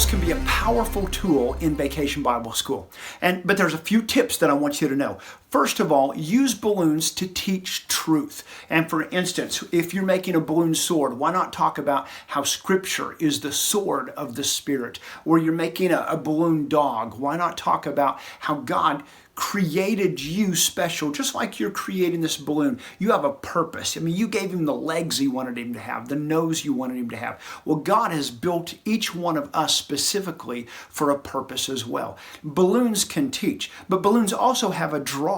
can be a powerful tool in Vacation Bible School. But there's a few tips that I want you to know. First of all, use balloons to teach truth. And for instance, if you're making a balloon sword, why not talk about how Scripture is the sword of the Spirit? Or you're making a balloon dog, why not talk about how God created you special, just like you're creating this balloon. You have a purpose. I mean, you gave him the legs you wanted him to have, the nose you wanted him to have. Well, God has built each one of us specifically for a purpose as well. Balloons can teach, but balloons also have a draw.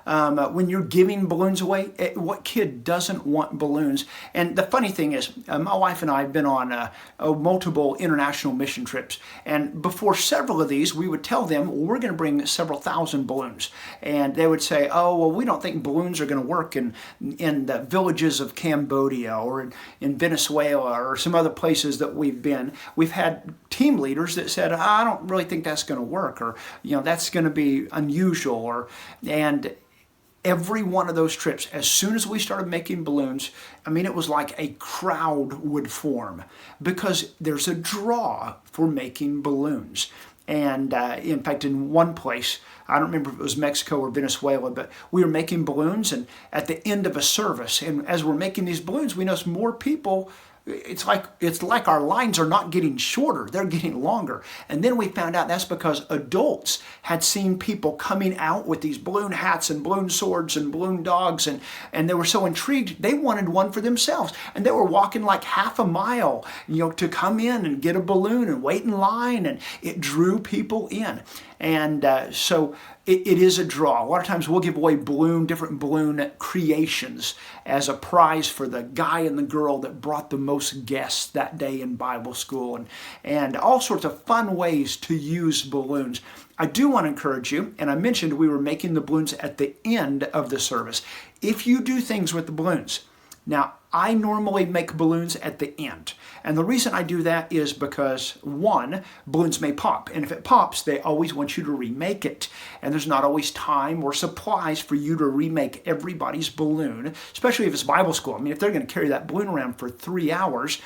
When you're giving balloons away, what kid doesn't want balloons? And the funny thing is, my wife and I have been on multiple international mission trips, and before several of these, we would tell them, well, we're going to bring several thousand balloons. And they would say, oh, well, we don't think balloons are going to work in the villages of Cambodia or in Venezuela or some other places that we've been. We've had team leaders that said, I don't really think that's going to work, or that's going to be unusual. And every one of those trips, as soon as we started making balloons, I mean, it was like a crowd would form because there's a draw for making balloons. And in fact, in one place, I don't remember if it was Mexico or Venezuela, but we were making balloons, and at the end of a service, and as we're making these balloons, we noticed more people. It's like our lines are not getting shorter, they're getting longer. And then we found out that's because adults had seen people coming out with these balloon hats and balloon swords and balloon dogs, and they were so intrigued, they wanted one for themselves. And they were walking like half a mile, to come in and get a balloon and wait in line, and it drew people in. And so it is a draw. A lot of times we'll give away different balloon creations as a prize for the guy and the girl that brought the most guests that day in Bible school, and all sorts of fun ways to use balloons. I do want to encourage you, and I mentioned we were making the balloons at the end of the service. If you do things with the balloons, now, I normally make balloons at the end. And the reason I do that is because, one, balloons may pop. And if it pops, they always want you to remake it. And there's not always time or supplies for you to remake everybody's balloon, especially if it's Bible school. I mean, if they're going to carry that balloon around for 3 hours,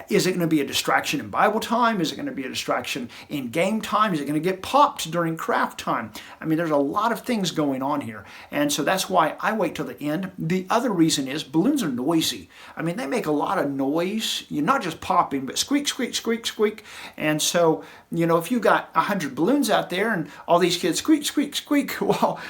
is it going to be a distraction in Bible time? Is it going to be a distraction in game time? Is it going to get popped during craft time? I mean, there's a lot of things going on here. And so that's why I wait till the end. The other reason is balloons are noisy. I mean, they make a lot of noise. You're not just popping, but squeak, squeak, squeak, squeak. And so, if you've got 100 balloons out there and all these kids squeak, squeak, squeak, well,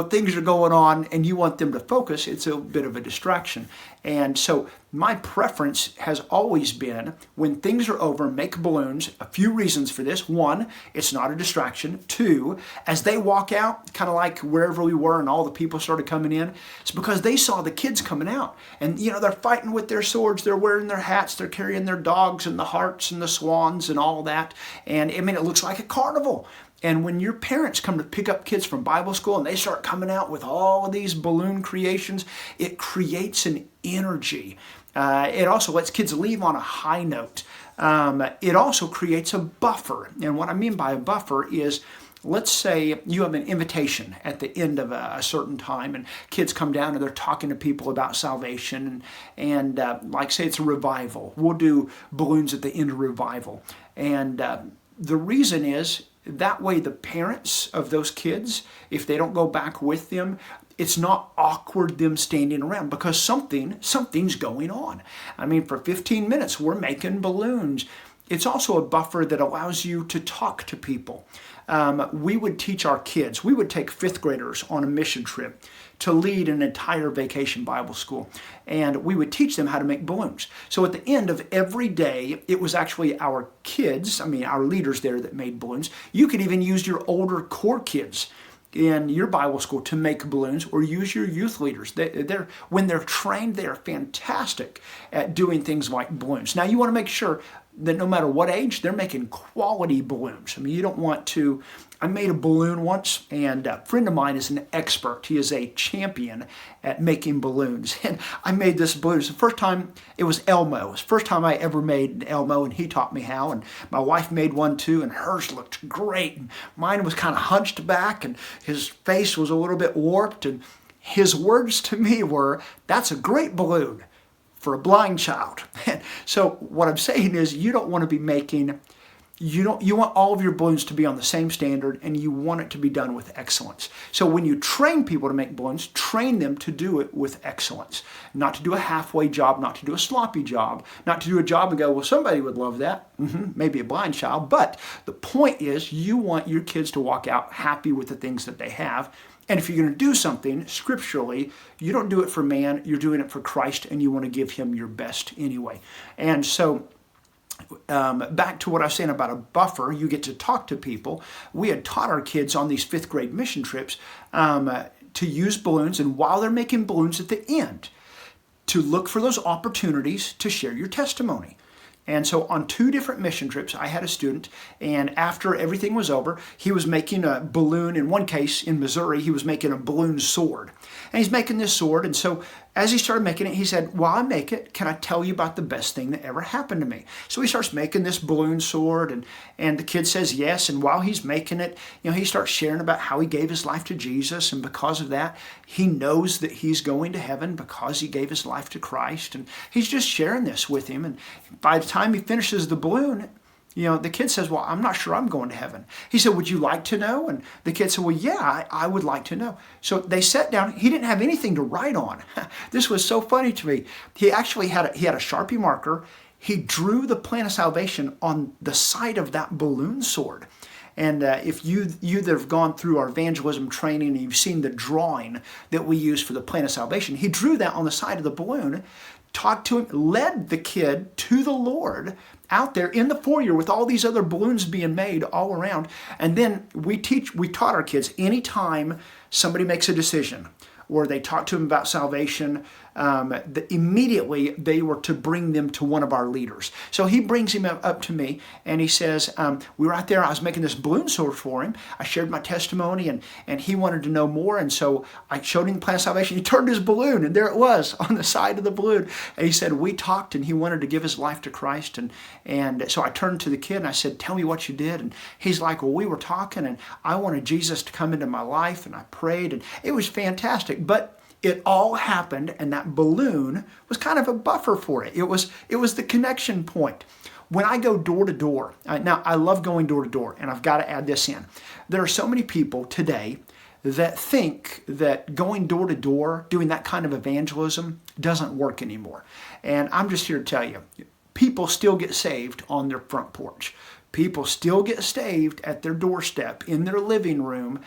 things are going on and you want them to focus, it's a bit of a distraction. And so my preference has always been, when things are over, make balloons. A few reasons for this. One, it's not a distraction. Two, as they walk out, kind of like wherever we were and all the people started coming in, it's because they saw the kids coming out. And, they're fighting with their swords, they're wearing their hats, they're carrying their dogs and the hearts and the swans and all that. And, I mean, it looks like a carnival. And when your parents come to pick up kids from Bible school and they start coming out with all of these balloon creations, it creates an energy. It also lets kids leave on a high note. It also creates a buffer. And what I mean by a buffer is, let's say you have an invitation at the end of a certain time, and kids come down and they're talking to people about salvation, and like say it's a revival. We'll do balloons at the end of revival. And the reason is, that way the parents of those kids, if they don't go back with them, it's not awkward them standing around because something's going on. I mean, for 15 minutes, we're making balloons. It's also a buffer that allows you to talk to people. We would teach our kids, we would take 5th graders on a mission trip to lead an entire Vacation Bible School. And we would teach them how to make balloons. So at the end of every day, it was actually our kids, our leaders there that made balloons. You could even use your older core kids in your Bible school to make balloons, or use your youth leaders. When they're trained, they are fantastic at doing things like balloons. Now, you want to make sure that no matter what age, they're making quality balloons. I mean, you don't want to... I made a balloon once, and a friend of mine is an expert. He is a champion at making balloons. And I made this balloon. It's the first time, it was Elmo. It was the first time I ever made an Elmo, and he taught me how. And my wife made one too, and hers looked great. And mine was kind of hunched back, and his face was a little bit warped. And his words to me were, "That's a great balloon for a blind child." So what I'm saying is, you don't want to be making you want all of your balloons to be on the same standard, and you want it to be done with excellence. So when you train people to make balloons, train them to do it with excellence. Not to do a halfway job, not to do a sloppy job, not to do a job and go, well, somebody would love that. Maybe a blind child. But the point is, you want your kids to walk out happy with the things that they have. And if you're going to do something scripturally, you don't do it for man, you're doing it for Christ, and you want to give him your best anyway. And so back to what I was saying about a buffer, you get to talk to people. We had taught our kids on these 5th grade mission trips to use balloons, and while they're making balloons at the end, to look for those opportunities to share your testimony. And so on 2 different mission trips, I had a student, and after everything was over, he was making a balloon. In one case, in Missouri, he was making a balloon sword. And he's making this sword, and so as he started making it, he said, while I make it, can I tell you about the best thing that ever happened to me? So he starts making this balloon sword, and the kid says yes, and while he's making it, he starts sharing about how he gave his life to Jesus, and because of that, he knows that he's going to heaven because he gave his life to Christ, and he's just sharing this with him, and by the time he finishes the balloon, the kid says, well, I'm not sure I'm going to heaven. He said, would you like to know? And the kid said, well, yeah, I would like to know. So they sat down. He didn't have anything to write on. This was so funny to me. He actually had a Sharpie marker. He drew the plan of salvation on the side of that balloon sword. And if you that have gone through our evangelism training and you've seen the drawing that we use for the plan of salvation, he drew that on the side of the balloon, talked to him, led the kid to the Lord out there in the foyer with all these other balloons being made all around. And then we taught our kids, anytime somebody makes a decision or they talk to them about salvation, immediately they were to bring them to one of our leaders. So he brings him up to me and he says, we were out there, I was making this balloon sword for him. I shared my testimony and he wanted to know more. And so I showed him the plan of salvation. He turned his balloon and there it was on the side of the balloon. And he said, we talked and he wanted to give his life to Christ. And so I turned to the kid and I said, tell me what you did. And he's like, well, we were talking and I wanted Jesus to come into my life and I prayed and it was fantastic. But it all happened, and that balloon was kind of a buffer for it. It was the connection point. When I go door to door, now I love going door to door, and I've got to add this in. There are so many people today that think that going door to door, doing that kind of evangelism, doesn't work anymore. And I'm just here to tell you, people still get saved on their front porch. People still get saved at their doorstep, in their living room.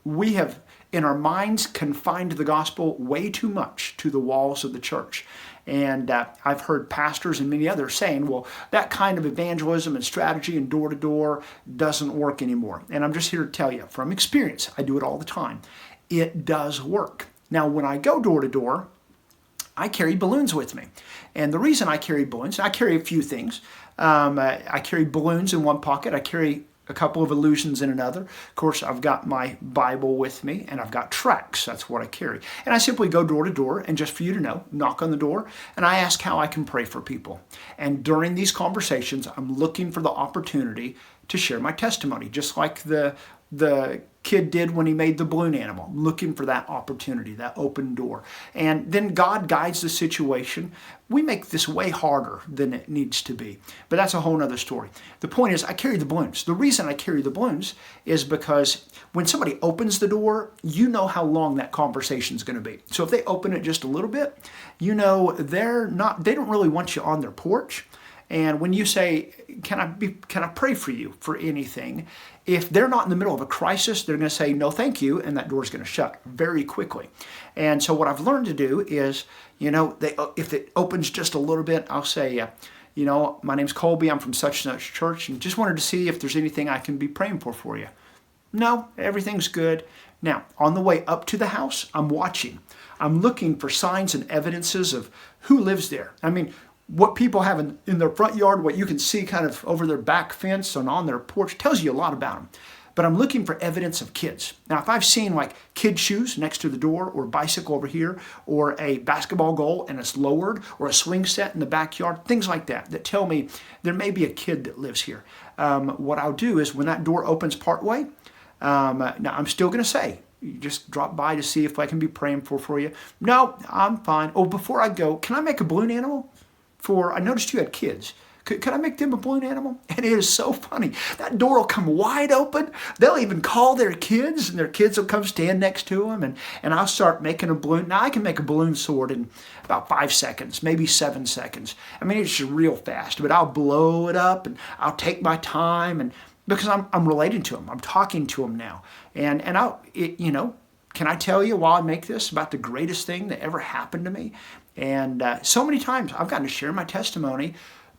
We have, in our minds, confined the gospel way too much to the walls of the church. And I've heard pastors and many others saying, well, that kind of evangelism and strategy and door-to-door doesn't work anymore. And I'm just here to tell you, from experience, I do it all the time, it does work. Now, when I go door-to-door, I carry balloons with me. And the reason I carry balloons, I carry a few things. I carry balloons in one pocket. I carry a couple of illusions in another. Of course, I've got my Bible with me, and I've got tracts. That's what I carry. And I simply go door to door, and just for you to know, knock on the door, and I ask how I can pray for people. And during these conversations, I'm looking for the opportunity to share my testimony, just like the kid did when he made the balloon animal, looking for that opportunity, that open door. And then God guides the situation. We make this way harder than it needs to be. But that's a whole other story. The point is, I carry the balloons. The reason I carry the balloons is because when somebody opens the door, you know how long that conversation is going to be. So if they open it just a little bit, you know they don't really want you on their porch. And when you say, can I pray for you for anything? If they're not in the middle of a crisis, they're going to say, no, thank you, and that door's going to shut very quickly. And so what I've learned to do is, if it opens just a little bit, I'll say, my name's Colby, I'm from such and such church, and just wanted to see if there's anything I can be praying for you. No, everything's good. Now, on the way up to the house, I'm watching. I'm looking for signs and evidences of who lives there. I mean, what people have in their front yard, what you can see kind of over their back fence and on their porch, tells you a lot about them. But I'm looking for evidence of kids. Now, if I've seen like kid shoes next to the door, or a bicycle over here, or a basketball goal and it's lowered, or a swing set in the backyard, things like that tell me there may be a kid that lives here. What I'll do is when that door opens partway, now I'm still going to say, you just drop by to see if I can be praying for you. No, I'm fine. Oh, before I go, can I make a balloon animal? I noticed you had kids. Could I make them a balloon animal? And it is so funny. That door will come wide open. They'll even call their kids, and their kids will come stand next to them, and I'll start making a balloon. Now, I can make a balloon sword in about 5 seconds, maybe 7 seconds. I mean, it's just real fast, but I'll blow it up, and I'll take my time, and because I'm relating to them. I'm talking to them now. And can I tell you while I make this about the greatest thing that ever happened to me? And so many times I've gotten to share my testimony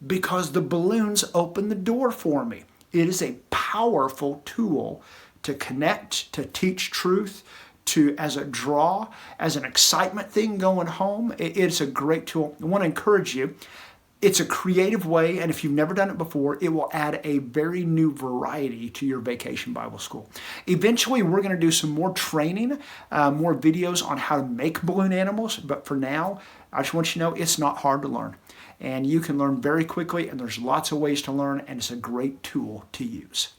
because the balloons open the door for me. It is a powerful tool to connect, to teach truth, as a draw, as an excitement thing going home. It's a great tool. I want to encourage you. It's a creative way, and if you've never done it before, it will add a very new variety to your Vacation Bible School. Eventually, we're going to do some more training, more videos on how to make balloon animals, but for now, I just want you to know it's not hard to learn. And you can learn very quickly, and there's lots of ways to learn, and it's a great tool to use.